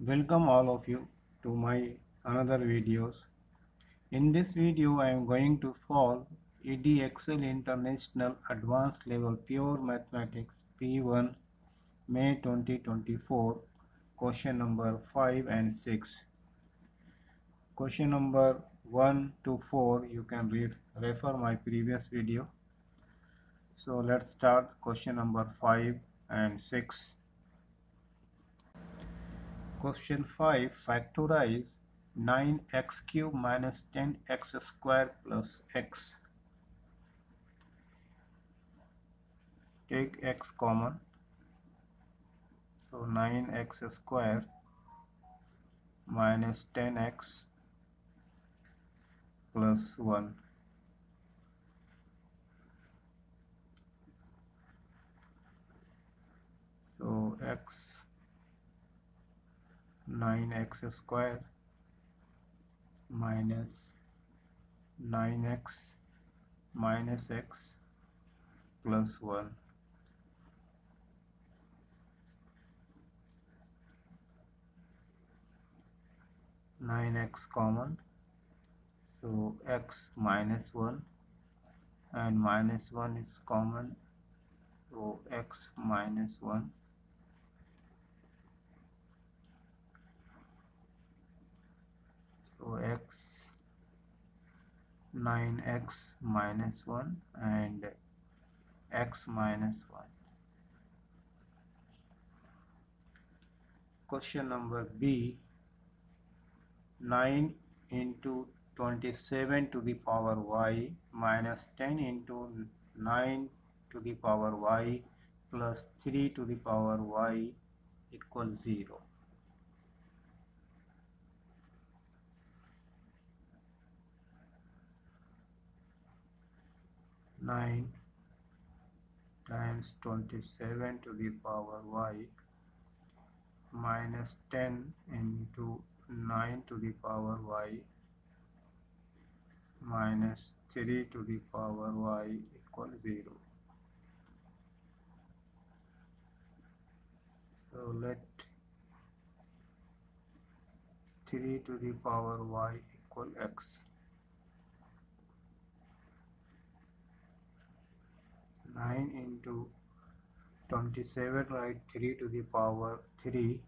Welcome all of you to my another videos. In this video I am going to solve EDXL International Advanced Level Pure Mathematics P1 May 2024 question number 5 and 6. Question number 1 to 4 you can refer my previous video. So let's start question number 5 and 6. Question 5. Factorize 9x cube minus 10x square plus x. Take x common. So 9x square minus 10x plus 1. So x 9x square minus 9x minus x plus 1. Nine x common, so x minus 1 and minus 1 is common, so x minus 1. So x 9x minus 1 and x minus 1. Question number B. 9 into 27 to the power y minus 10 into 9 to the power y plus 3 to the power y equals 0. Nine times 27 to the power y minus 10 into 9 to the power y minus 3 to the power y equals 0. So let 3 to the power y equal x. 9 into 27, write 3 to the power 3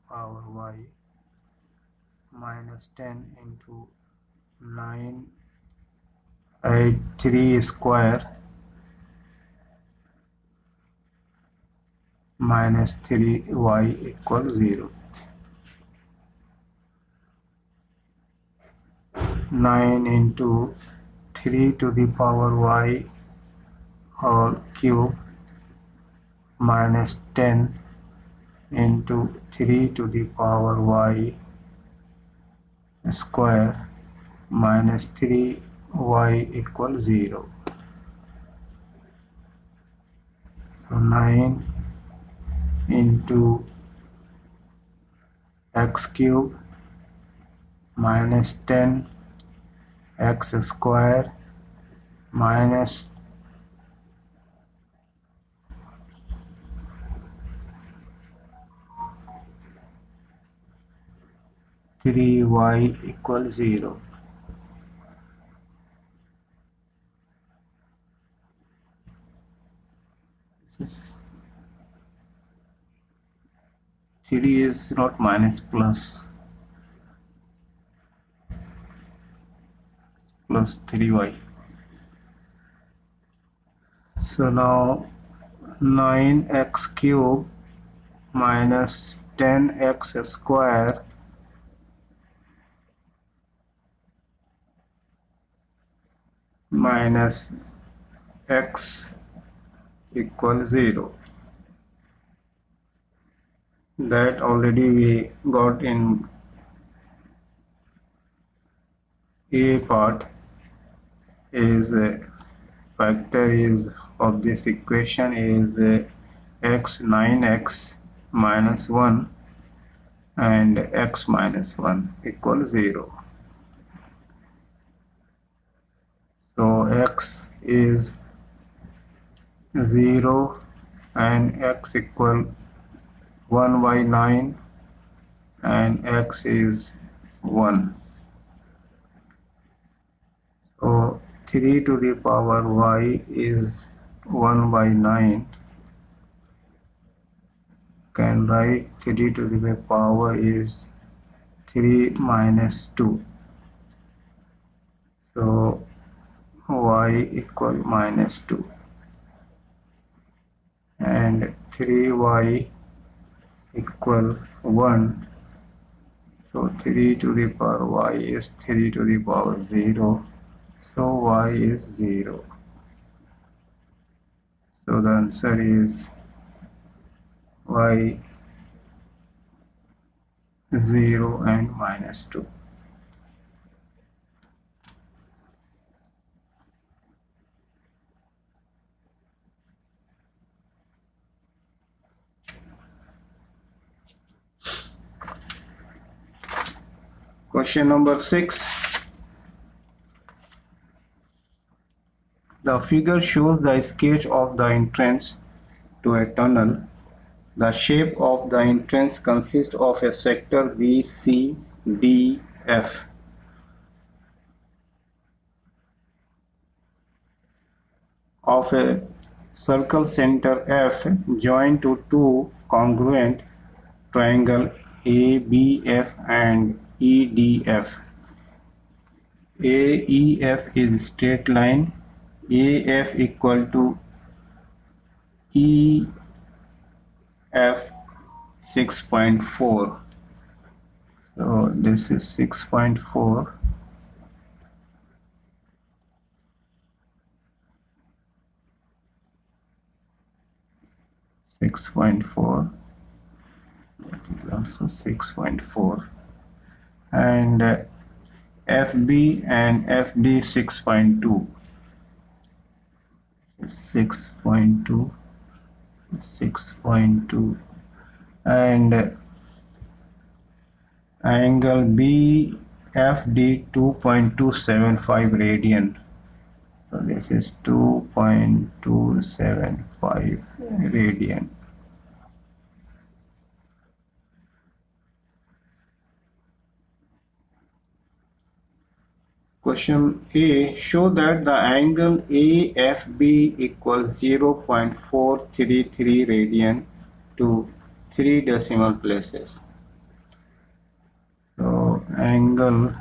power y minus 10 into 9, write 3 square minus 3y equals 0. 9 into 3 to the power y whole cube minus 10 into 3 to the power y square minus 3y equals 0. So 9 into x cube minus 10 x square minus 3y equals 0. This is 3 is not minus plus 3y. So now 9x cube minus 10x square minus x equals 0. That already we got in A part. Is factor is of this equation is x 9x minus 1 and x minus 1 equals 0. So x is 0 and x equal 1 by 9 and x is 1. So 3 to the power y is 1 by 9. Can write 3 to the power is 3 minus 2. So y equal minus 2. And 3y equal 1. So 3 to the power y is 3 to the power 0. So y is 0. So the answer is y 0 and minus 2. Question number 6. The figure shows the sketch of the entrance to a tunnel. The shape of the entrance consists of a sector B, C, D, F. Of a circle center F joined to two congruent triangle ABF and EDF. AEF is straight line, AF equal to EF 6.4. So this is 6.4. 6.4. That is also 6.4. And FB and FD 6.2. 6.2. 6.2. And angle BFD 2.275 radian. So this is 2.275 radian. Question A. Show that the angle AFB equals 0.433 radian to 3 decimal places. So angle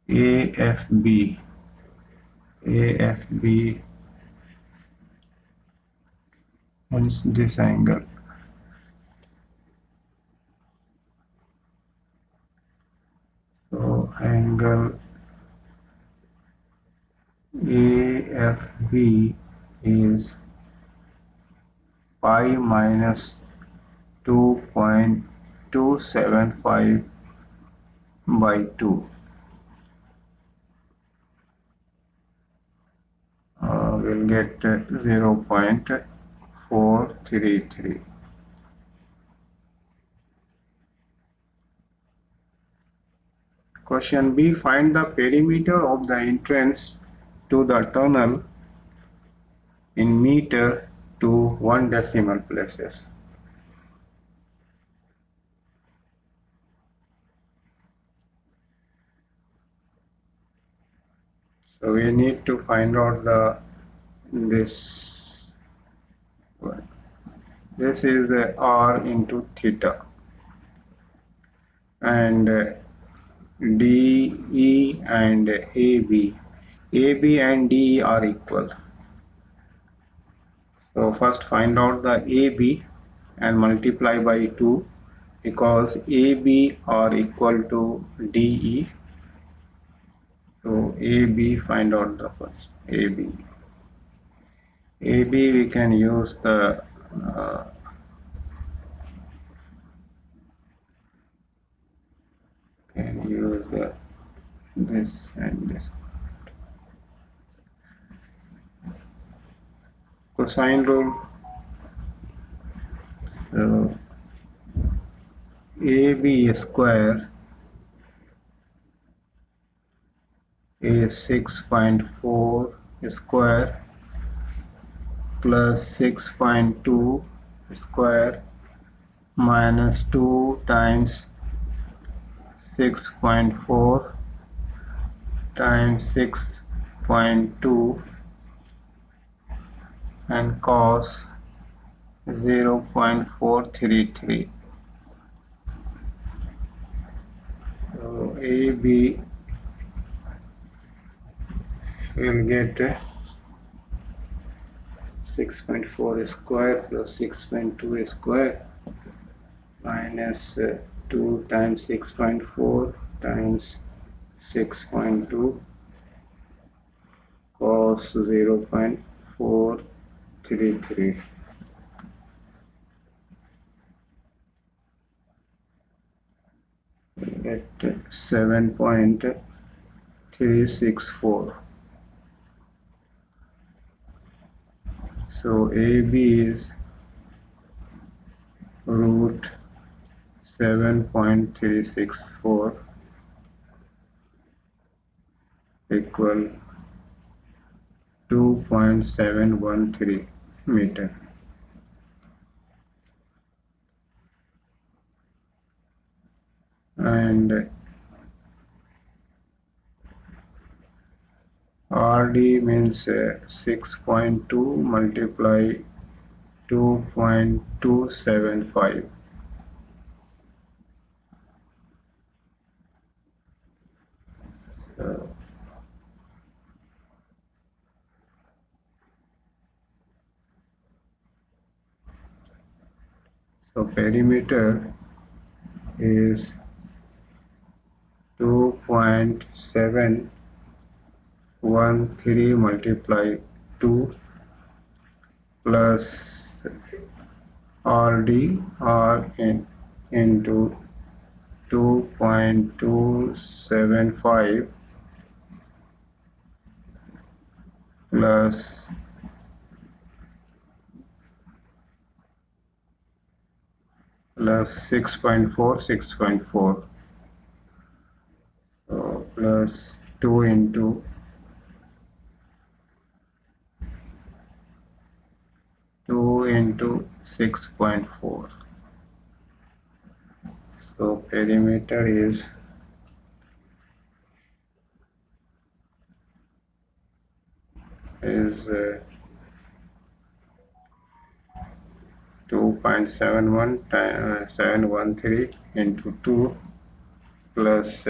AFB is this angle. So angle AFB is pi minus 2.275 by 2. We'll get 0.433. Question B. Find the perimeter of the entrance to the tunnel in meter to 1 decimal places. So we need to find out this is R into theta, and DE and AB and DE are equal. So first find out the AB and multiply by 2, because AB are equal to DE. So AB, find out the first AB. AB we can use the this and this. Cosine rule. So AB square is 6.4 square plus 6.2 square minus 2 times 6.4 times 6.2 and cos 0.433. So AB will get 6.4 square plus 6.2 square minus 2 times 6.4 times 6.2 cos 0.433 at 7.364. So AB is root 7.364 equal 2.713 meter. And RD means 6.2 multiply 2.275. So perimeter is 2.713 multiply 2 plus RD into 2.275 plus 6.4. So plus 2 into 6.4. So perimeter is 2.713 into 2 plus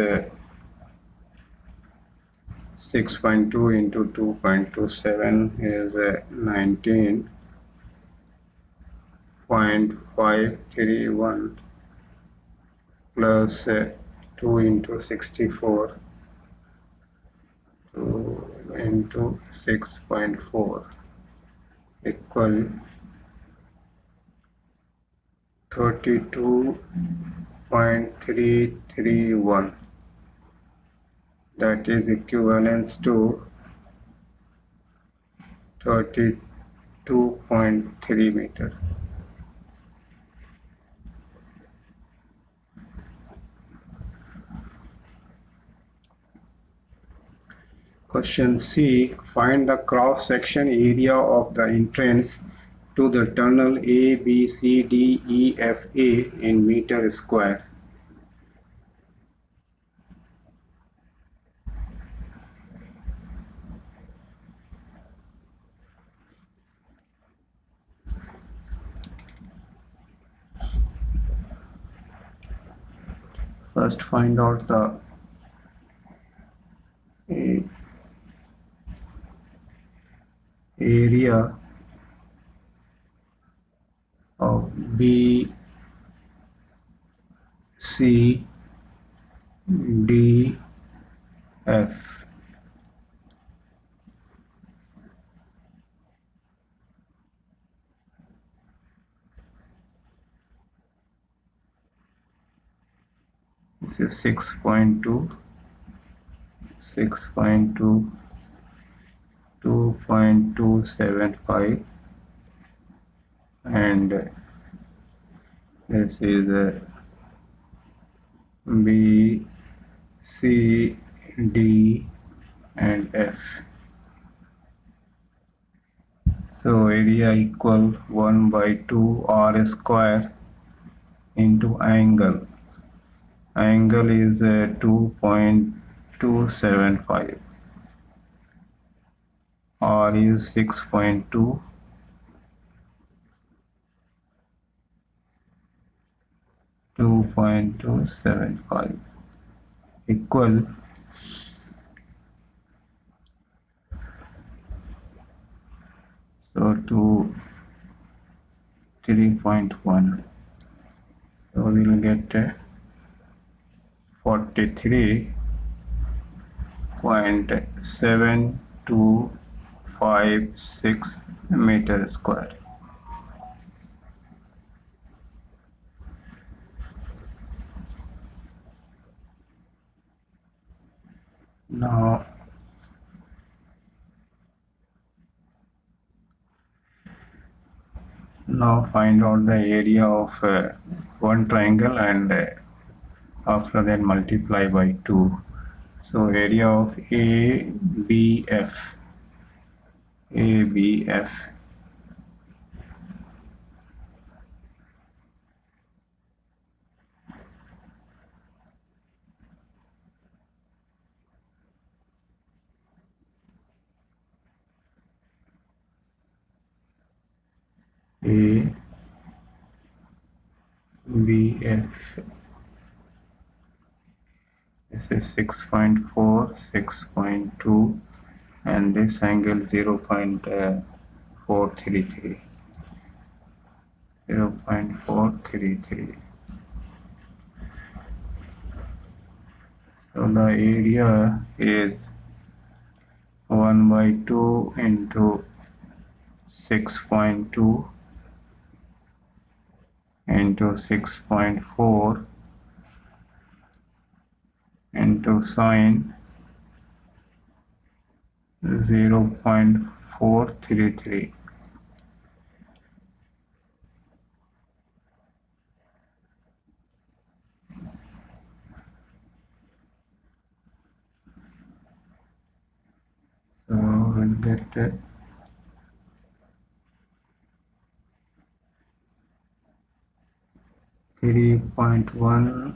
6.2 into 2.27 is 19.531 plus 2 into 64 2 into 6.4 equal 32.331. That is equivalent to 32.3 meter. Question C. Find the cross-section area of the entrance to the tunnel A, B, C, D, E, F, A in meter square. First find out the area of B, C, D, F. This is 6.2, 6.2, 2.275, and this is B, C, D, and F. So area equal 1 by 2 r square into angle. Angle is 2.275. R is 6.2. 2.275 equal to 3.1. So we will get 43.7256 meter square. Now find out the area of one triangle, and after that multiply by 2. So area of ABF this is 6.4, 6.2, and this angle 0.433. So the area is 1 by 2 into 6.2 into 6.4 into sine 0.433. So we'll get 3.1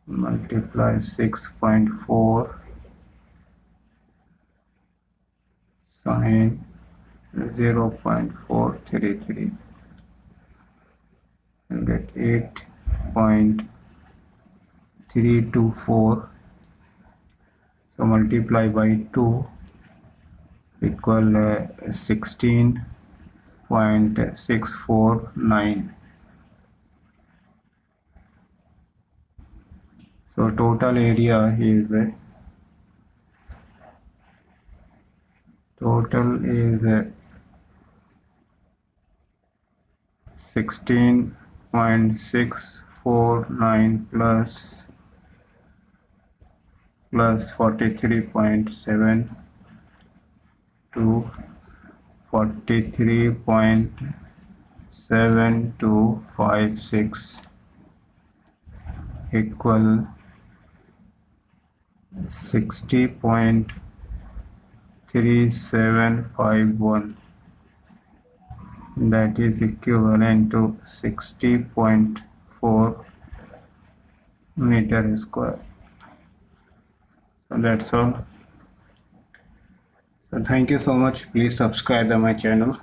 multiply 6.4 sine 0.433. We'll get 8.324. So multiply by 2 equal 16.649. So total area is 16.649 plus 43.7 to 43.7256 equal 60.3751. That is equivalent to 60.4 meter square. So that's all. So thank you so much. Please subscribe to my channel.